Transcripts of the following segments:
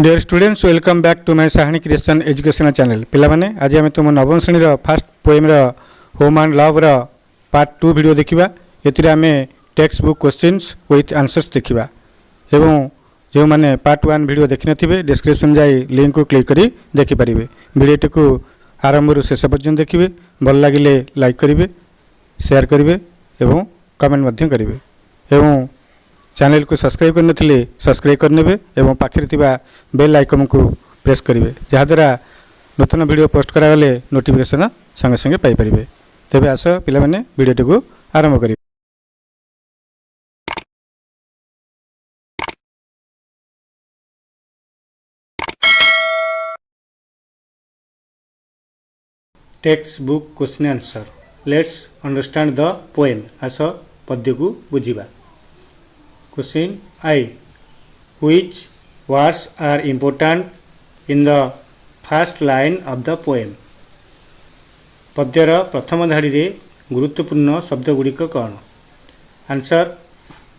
Dear students welcome back to my Sahni Christian education channel पिलामाने आज आम तुम नवम श्रेणी first poem home and love part 2 video देखा ये textbook questions with answers देखा एवं जो मैंने पार्ट 1 वीडियो देखी थे डिस्क्रिप्शन जाई लिंक को क्लिक करी देखिपारे वीडियोटी को आरंभ शेष पर्यंत देखिए भल लगे लाइक करेंगे शेयर करेंगे एवं कमेंट करेंगे एवं चैनल को सब्सक्राइब करने सब्सक्राइब करने एवं पाखे बेल आइकन को प्रेस करेंगे जहाद्वारा नूतन वीडियो पोस्ट करागले नोटिफिकेशन संगे संगे पाइपर तेज आस पिला वीडियोटी को आरंभ करें। Textbook question answer let's understand the poem आस पद्य को बुझा। Question I. Which words are important in the first line of the poem? पद्यर प्रथम धाड़ी रे गुरुत्वपूर्ण शब्द गुड़िक कौन? Answer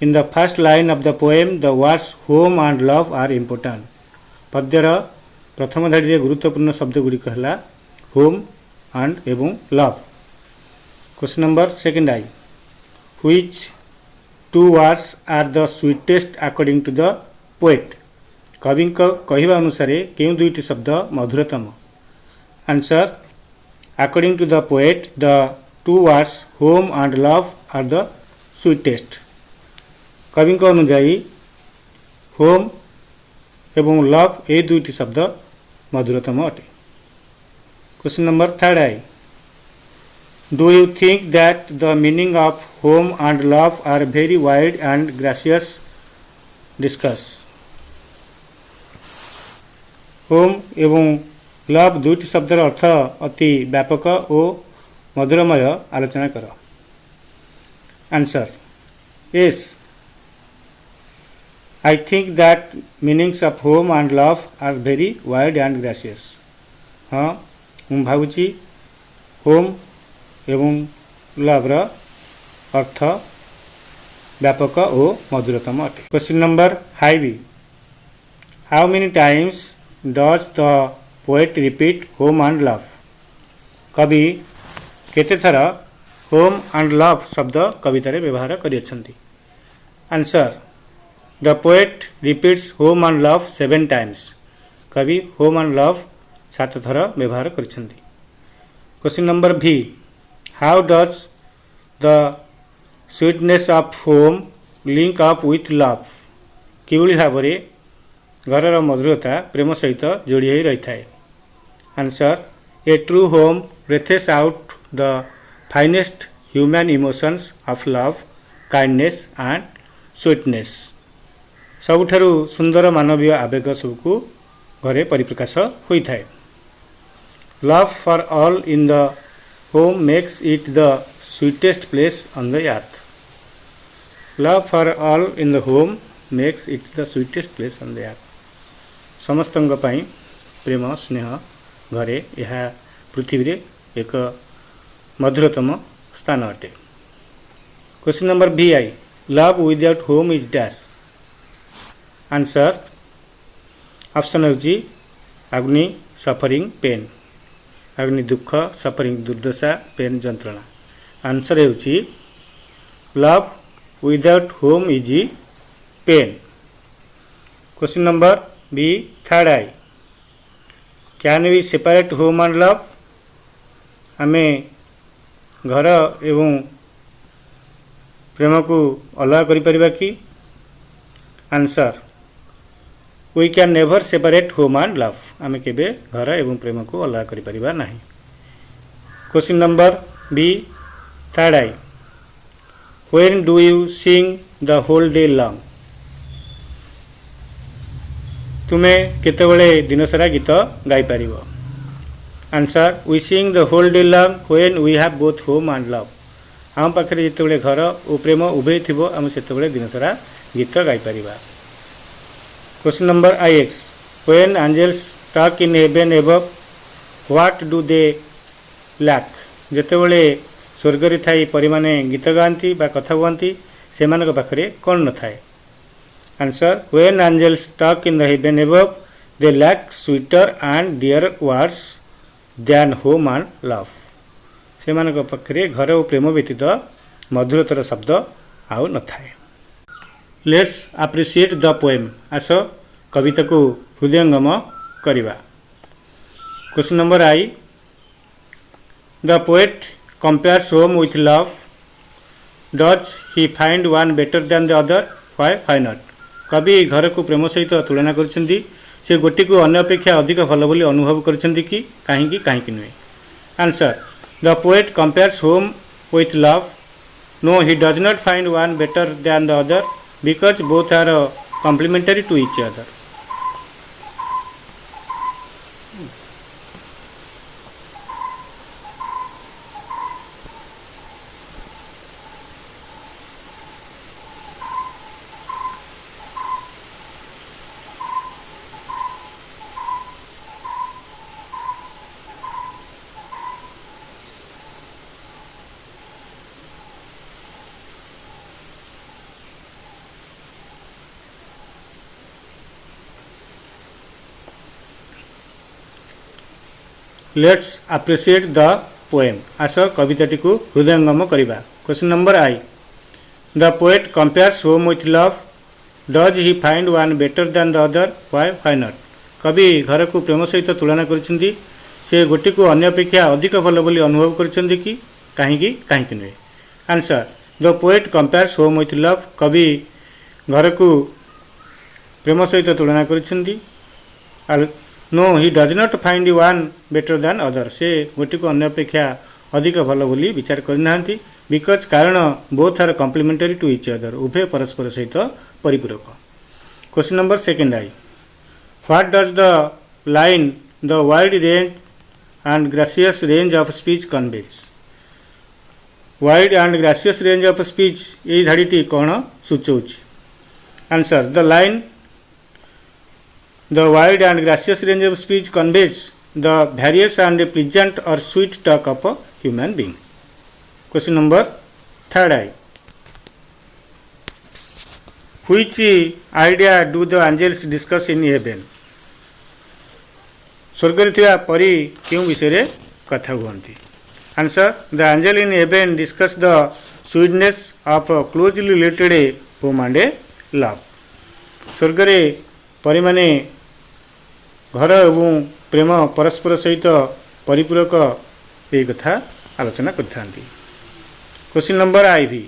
in the first line of the poem the words home and love are important. पद्यर प्रथम धाड़ी रे गुरुत्वपूर्ण शब्द गुड़िक है होम एंड एवं love. Question number second I. Which two words are the sweetest according to the poet? कवि कहवा अनुसार केउ दुईटी शब्द मधुरतम? Answer according to the poet the two words home and love are the sweetest। कवि अनुजाई home एवं लव ए दुईटी शब्द मधुरतम अटे। Question number third I. Do you think that the meaning of home and love are very wide and gracious? Discuss। Home एवं love दुईटी शब्दर अर्थ अति व्यापक और मधुरमय आलोचना कर। Answer yes, I think that meanings of home and love are very wide and gracious। हाँ मु भावुची home एवं lover अर्थ व्यापक और मधुरतम अटे। Question number 5. How many times does the poet repeat home and love? कवि केते थर होम एंड लव शब्द कवितार व्यवहार करियछंती? Answer the poet repeats home and love 7 times. कवि होम एंड लव 7 थर व्यवहार करिछंती। Question number B. How does the sweetness of home link up with love? किभली भाव में घर मधुरता प्रेम सहित जोड़ी हो रही है? Answer a true home breathes out the finest human emotions of love kindness and sweetness. सबुठारु सुंदर मानवीय आवेग सबको घरे परिप्रकाश होता है। Love for all in the home makes it the sweetest place on the earth। love for all in the home makes it the sweetest place on the earth। समस्तंग पाई प्रेम स्नेह घरे यह पृथ्वी रे एक मधुरतम स्थान अटे। Question number B I. Love without home is dash? Answer option होची अग्नि सफरिंग पेन। अग्नि दुख सफरिंग दुर्दशा पेन जंत्रणा। आंसर होची love without home is pain. Question number B third I. Can we separate home and love? आमे घर एवं प्रेम को अलग करि परिबा कि? Answer we can never separate home and love. आमे केबे घर एवं प्रेम को अलग करि परिबा नाही। Question number B third I. When do you sing the whole day long? तुमे केतेबेले दिन सारा गीत गाई परिबो? Answer we sing the whole day long when we have both home and love. आम पाखरे जेतेबेले घर और प्रेम उभय थिबो आम सेतेबेले दिन सारा गीत गाई परिबा। Question number I X. When angels talk in heaven above what do they lack? जेतेबेले स्वर्ग रे थाई परी माने गीत गाती बा कथा कहती सेमानक पाखरे कौन न थाए? Answer when angels talk in the heaven above they lack sweeter and dear words than home and love से पाखे घर और प्रेम व्यतीत मधुरतर शब्द आउ न थाए। लेट्स अप्रिशिएट द पोएम आस कविता को हृदयंगम करवा। Question number I the poet compares home with love does he find one better than the other why not कवि घर को प्रेम सहित तुलना करछंदी से गोटी को अन्य अपेक्षा अधिक भल बोली अनुभव करछंदी कि कहीं नुहे। Answer the poet compares home with love no he does not find one better than the other because both are complementary to each other. Let's appreciate the poem आस कविताटी को हृदयंगम करवा। Question number I the poet compares home with love does he find one better than the other why not कवि घर को प्रेम सहित तुलना करछंदी से गोटी को अन्य अपेक्षा अधिक भल बोली अनुभव करछंदी कि कहीं नुहे। Answer the poet compares home with love कवि घर को प्रेम सहित तुलना करछंदी no he does not find one better than other से गोटी को अन्य अपेक्षा अधिक भल बोली विचार करना बिकज कारण both are complementary to each other उभय परस्पर सहित परिपूरक। Question number second I what does the line the wide range and gracious range of speech conveys wide and gracious range of speech यही धाड़ीटी कौन सूचौछि। Answer the line The wide and gracious range of speech conveys the various and pleasant or sweet talk of a human being. Question number third I. Which idea do the angels discuss in heaven? स्वर्ग थिया परी क्यों विषय कथा कहती। Answer the angel in heaven discuss the sweetness of closely related home and love स्वर्ग परी माने घर एवं प्रेम परस्पर सहित परिपूरक ये कथा आलोचना करता। क्वेश्चन नंबर आई भी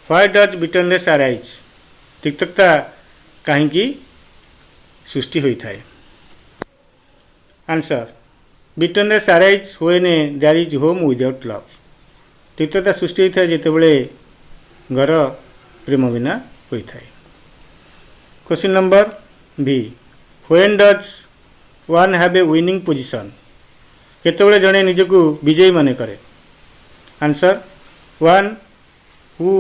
व्हाई डज बिटरनेस अराइज तिक्तता कहीं सृष्टि होता है। Answer bitterness arise when there is home without love तिक्तता सृष्टि होता है जितेबले घर प्रेम बिना होता है। Question number B when does one have a winning position केतबले जड़े निजक विजयी मन करे। Answer one who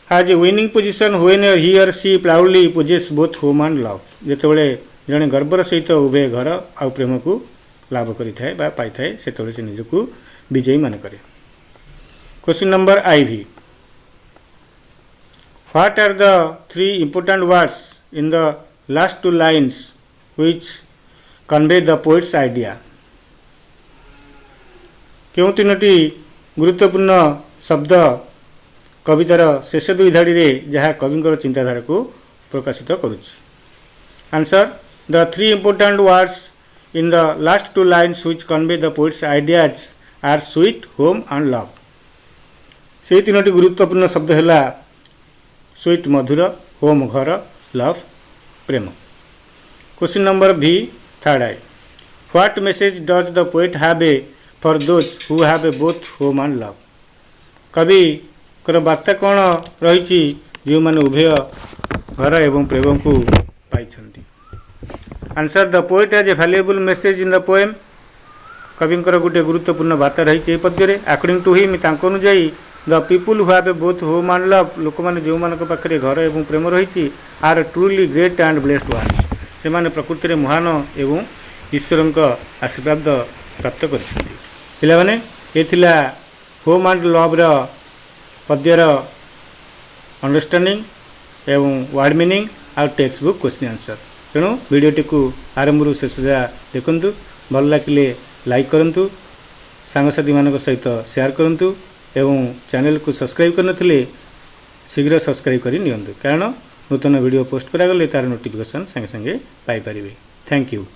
has a winning position when he or she proudly possesses both home and love जितेबले जड़े गर्वर सहित उभय घर आ प्रेम को लाभ करिथाए बा पाइथाए सेतबले से निजक विजयी मन करे। Question number I B what are the three important words in the last two lines which convey the poet's idea क्यों तीनोटी गुरुत्वपूर्ण शब्द कवितार शेष दुई धाड़ी रे जहाँ कविंकर चिंताधारा को प्रकाशित करुच्ची। Answer the three important words in the last two lines which convey the poet's ideas are sweet, home and love से तीनोटी गुरुत्वपूर्ण शब्द है स्वीट मधुर, होम घर, लव प्रेम। क्वेश्चन नंबर भी third I what message does the poet have A for those who have A both home and love कवि कर वार्ता कौन रही जो मैंने उभय घर एवं प्रेम को पाई। Answer the poet has a valuable message in the poem कविंकर गोटे गुरुत्वपूर्ण वार्ता रही पद्य अकॉर्डिंग टू हिम अनुजाई the people who have both home and love लोक मैंने जो मान पाखे घर एवं प्रेम रही are truly great and blessed one से माने प्रकृति में महान एवं ईश्वर आशीर्वाद प्राप्त कर ये होम एंड लव पद्यर अंडरस्टैंडिंग एवं वर्ड मीनिंग आउ टेक्स्ट बुक क्वेश्चन आंसर तेणु वीडियोटी को आरंभ शेष जाए देखु भल लगे लाइक करूँ सांगसाथी मान सहित शेयर करूँ एवं चैनल को सब्सक्राइब करनथिले शीघ्र सब्सक्राइब कर नियंतु कारण नूतन वीडियो पोस्ट करागले तार नोटिफिकेशन संगे संगे पाई परिबे। Thank you.